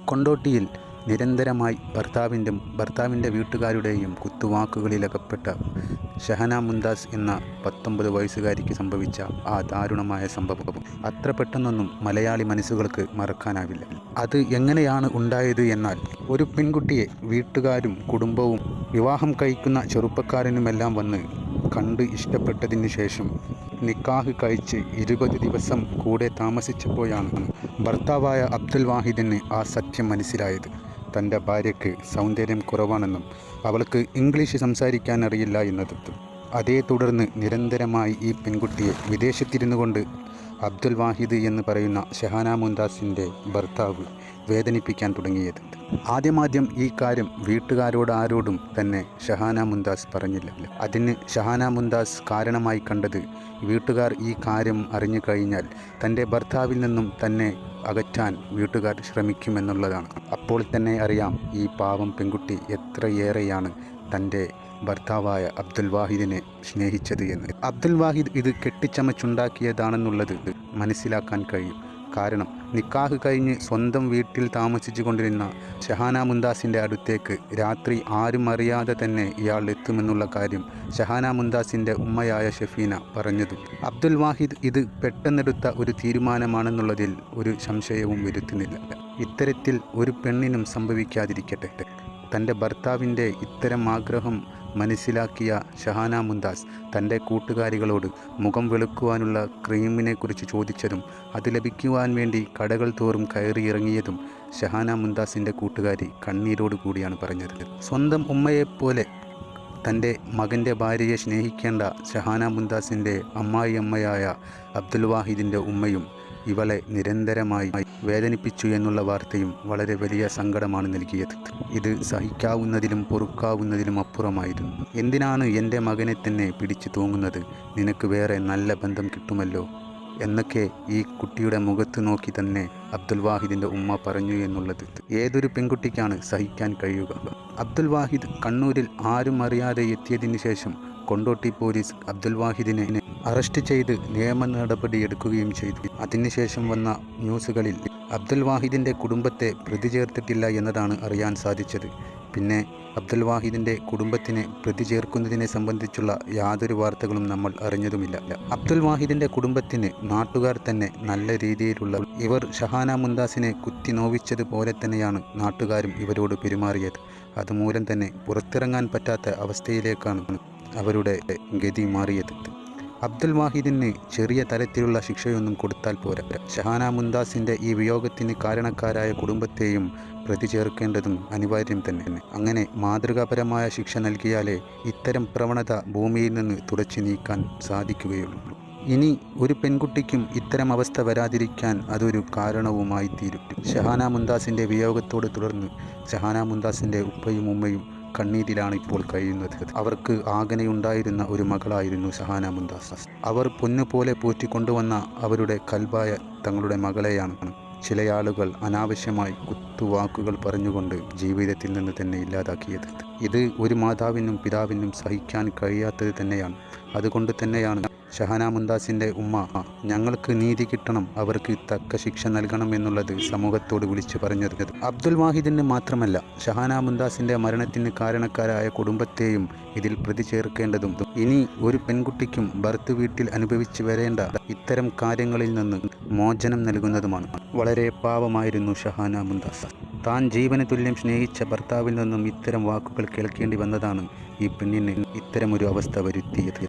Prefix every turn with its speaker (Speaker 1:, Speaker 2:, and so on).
Speaker 1: കൊണ്ടോട്ടിയിൽ നിരന്തരമായി ഭർത്താവിൻ്റെ വീട്ടുകാരുടെയും കുത്തുവാക്കുകളിലകപ്പെട്ട ഷഹന മുംതാസ് എന്ന 19 വയസ്സുകാരിക്ക് സംഭവിച്ച ആ ദാരുണമായ സംഭവം അത്ര പെട്ടെന്നൊന്നും മലയാളി മനസ്സുകൾക്ക് മറക്കാനാവില്ല. അത് എങ്ങനെയാണ് ഉണ്ടായത് എന്നാൽ, ഒരു പെൺകുട്ടിയെ വീട്ടുകാരും കുടുംബവും വിവാഹം കഴിക്കുന്ന ചെറുപ്പക്കാരനുമെല്ലാം വന്ന് കണ്ട് ഇഷ്ടപ്പെട്ടതിന് ശേഷം നിക്കാഹ് കഴിച്ച് 20 ദിവസം കൂടെ താമസിച്ചപ്പോഴാണ് ഭർത്താവായ അബ്ദുൽ വാഹിദിന് ആ സത്യം മനസ്സിലായത്. തൻ്റെ ഭാര്യയ്ക്ക് സൗന്ദര്യം കുറവാണെന്നും അവൾക്ക് ഇംഗ്ലീഷ് സംസാരിക്കാൻ അറിയില്ല എന്നതും. അതേ തുടർന്ന് നിരന്തരമായി ഈ പെൺകുട്ടിയെ വിദേശത്തിരുന്നു കൊണ്ട് അബ്ദുൽ വാഹിദ് എന്ന് പറയുന്ന ഷഹന മുംതാസിൻ്റെ ഭർത്താവ് വേദനിപ്പിക്കാൻ തുടങ്ങിയത്. ആദ്യം ഈ കാര്യം വീട്ടുകാരോട് ആരോടും തന്നെ ഷഹന മുംതാസ് പറഞ്ഞില്ല. അതിന് ഷഹന മുംതാസ് കാരണമായി കണ്ടത്, വീട്ടുകാർ ഈ കാര്യം അറിഞ്ഞു കഴിഞ്ഞാൽ തൻ്റെ ഭർത്താവിൽ നിന്നും തന്നെ അകറ്റാൻ വീട്ടുകാർ ശ്രമിക്കുമെന്നുള്ളതാണ്. അപ്പോൾ തന്നെ അറിയാം ഈ പാവം പെൺകുട്ടി എത്രയേറെയാണ് തൻ്റെ ഭർത്താവായ അബ്ദുൽ വാഹിദിനെ സ്നേഹിച്ചത് എന്ന്. അബ്ദുൽ വാഹിദ് ഇത് കെട്ടിച്ചമച്ചുണ്ടാക്കിയതാണെന്നുള്ളത് മനസ്സിലാക്കാൻ കഴിയും. കാരണം നിക്കാഹ് കഴിഞ്ഞ് സ്വന്തം വീട്ടിൽ താമസിച്ചു കൊണ്ടിരുന്ന ഷഹന മുംതാസിൻ്റെ അടുത്തേക്ക് രാത്രി ആരും അറിയാതെ തന്നെ ഇയാൾ എത്തുമെന്നുള്ള കാര്യം ഷഹന മുംതാസിൻ്റെ ഉമ്മയായ ഷഫീന പറഞ്ഞതും അബ്ദുൽ വാഹിദ് ഇത് പെട്ടെന്നെടുത്ത ഒരു തീരുമാനമാണെന്നുള്ളതിൽ ഒരു സംശയവും വരുത്തുന്നില്ല. ഇത്തരത്തിൽ ഒരു പെണ്ണിനും സംഭവിക്കാതിരിക്കട്ടെ. തൻ്റെ ഭർത്താവിൻ്റെ ഇത്തരം ആഗ്രഹം മനസ്സിലാക്കിയ ഷഹന മുംതാസ് തൻ്റെ കൂട്ടുകാരികളോട് മുഖം വെളുക്കുവാനുള്ള ക്രീമിനെക്കുറിച്ച് ചോദിച്ചതും അത് ലഭിക്കുവാൻ വേണ്ടി കടകൾ തോറും കയറിയിറങ്ങിയതും ഷഹന മുംതാസിൻ്റെ കൂട്ടുകാരി കണ്ണീരോട് കൂടിയാണ് പറഞ്ഞത്. സ്വന്തം ഉമ്മയെപ്പോലെ തൻ്റെ മകൻ്റെ ഭാര്യയെ സ്നേഹിക്കേണ്ട ഷഹന മുംതാസിൻ്റെ അമ്മായിയമ്മയായ അബ്ദുൽ വാഹിദിൻ്റെ ഉമ്മയും ഇവളെ നിരന്തരമായി വേദനിപ്പിച്ചു എന്നുള്ള വാർത്തയും വളരെ വലിയ സങ്കടമാണ് നൽകിയത്. ഇത് സഹിക്കാവുന്നതിലും പൊറുക്കാവുന്നതിലും അപ്പുറമായിരുന്നു. എന്തിനാണ് എൻ്റെ മകനെ തന്നെ പിടിച്ചു തൂങ്ങുന്നത്? നിനക്ക് വേറെ നല്ല ബന്ധം കിട്ടുമല്ലോ എന്നൊക്കെ ഈ കുട്ടിയുടെ മുഖത്ത് നോക്കി തന്നെ അബ്ദുൽ വാഹിദിൻ്റെ ഉമ്മ പറഞ്ഞു എന്നുള്ളത് ഏതൊരു പെൺകുട്ടിക്കാണ് സഹിക്കാൻ കഴിയുക? അബ്ദുൽ വാഹിദ് കണ്ണൂരിൽ ആരും അറിയാതെ എത്തിയതിന് ശേഷം കൊണ്ടോട്ടി പോലീസ് അബ്ദുൽ വാഹിദിനെ അറസ്റ്റ് ചെയ്ത് നിയമ നടപടിയെടുക്കുകയും ചെയ്തു. അതിനുശേഷം വന്ന ന്യൂസുകളിൽ അബ്ദുൽ വാഹിദിൻ്റെ കുടുംബത്തെ പ്രതി ചേർത്തിട്ടില്ല എന്നതാണ് അറിയാൻ സാധിച്ചത്. പിന്നെ അബ്ദുൽ വാഹിദിൻ്റെ കുടുംബത്തിനെ പ്രതി ചേർക്കുന്നതിനെ സംബന്ധിച്ചുള്ള യാതൊരു വാർത്തകളും നമ്മൾ അറിഞ്ഞതുമില്ല. അബ്ദുൽ വാഹിദിൻ്റെ കുടുംബത്തിന് നാട്ടുകാർ തന്നെ നല്ല രീതിയിലുള്ള ഇവർ ഷഹന മുംതാസിനെ കുത്തി നോവിച്ചതുപോലെ തന്നെയാണ് നാട്ടുകാരും ഇവരോട് പെരുമാറിയത്. അതുമൂലം തന്നെ പുറത്തിറങ്ങാൻ പറ്റാത്ത അവസ്ഥയിലേക്കാണ് അവരുടെ ഗതി മാറിയത്. അബ്ദുൽ വാഹിദിന് ചെറിയ തരത്തിലുള്ള ശിക്ഷയൊന്നും കൊടുത്താൽ പോരാ. ഷഹന മുംതാസിൻ്റെ ഈ വിയോഗത്തിന് കാരണക്കാരായ കുടുംബത്തെയും പ്രതി ചേർക്കേണ്ടതും അനിവാര്യം തന്നെ. അങ്ങനെ മാതൃകാപരമായ ശിക്ഷ നൽകിയാലേ ഇത്തരം പ്രവണത ഭൂമിയിൽ നിന്ന് തുടച്ചു നീക്കാൻ സാധിക്കുകയുള്ളൂ. ഇനി ഒരു പെൺകുട്ടിക്കും ഇത്തരം അവസ്ഥ വരാതിരിക്കാൻ അതൊരു കാരണവുമായി തീരും. ഷഹന മുംതാസിൻ്റെ വിയോഗത്തോട് തുടർന്ന് ഷഹന മുംതാസിൻ്റെ ഉപ്പയും ഉമ്മയും കണ്ണീരിലാണ് ഇപ്പോൾ കഴിയുന്നത്. അവർക്ക് ആകെയുണ്ടായിരുന്ന ഒരു മകളായിരുന്നു ഷഹന മുംതാസ്. അവർ പൊന്നുപോലെ പോറ്റിക്കൊണ്ടുവന്ന അവരുടെ കൽബായ തങ്ങളുടെ മകളെയാണ് ചില ആളുകൾ അനാവശ്യമായി കുത്തുവാക്കുകൾ പറഞ്ഞുകൊണ്ട് ജീവിതത്തിൽ നിന്ന് തന്നെ ഇല്ലാതാക്കിയത്. ഇത് ഒരു മാതാവിനും പിതാവിനും സഹിക്കാൻ കഴിയാത്തത് തന്നെയാണ്. അതുകൊണ്ട് തന്നെയാണ് ഷഹന മുംതാസിൻ്റെ ഉമ്മ ഞങ്ങൾക്ക് നീതി കിട്ടണം, അവർക്ക് തക്ക ശിക്ഷ നൽകണം എന്നുള്ളത് സമൂഹത്തോട് വിളിച്ചു പറഞ്ഞത്. അബ്ദുൽ വാഹിദിന് മാത്രമല്ല, ഷഹന മുംതാസിൻ്റെ മരണത്തിന് കാരണക്കാരായ കുടുംബത്തെയും ഇതിൽ പ്രതി ചേർക്കേണ്ടതും ഇനി ഒരു പെൺകുട്ടിക്കും ഭർത്തൃ വീട്ടിൽ അനുഭവിച്ചു വരേണ്ട ഇത്തരം കാര്യങ്ങളിൽ നിന്ന് മോചനം നൽകുന്നതുമാണ്. വളരെ പാവമായിരുന്നു ഷഹന മുംതാസ്. താൻ ജീവന് തുല്യം സ്നേഹിച്ച ഭർത്താവിൽ നിന്നും ഇത്തരം വാക്കുകൾ കേൾക്കേണ്ടി വന്നതാണ് ഈ പെണ്ണിന് ഇത്തരമൊരു അവസ്ഥ വരുത്തിയത്.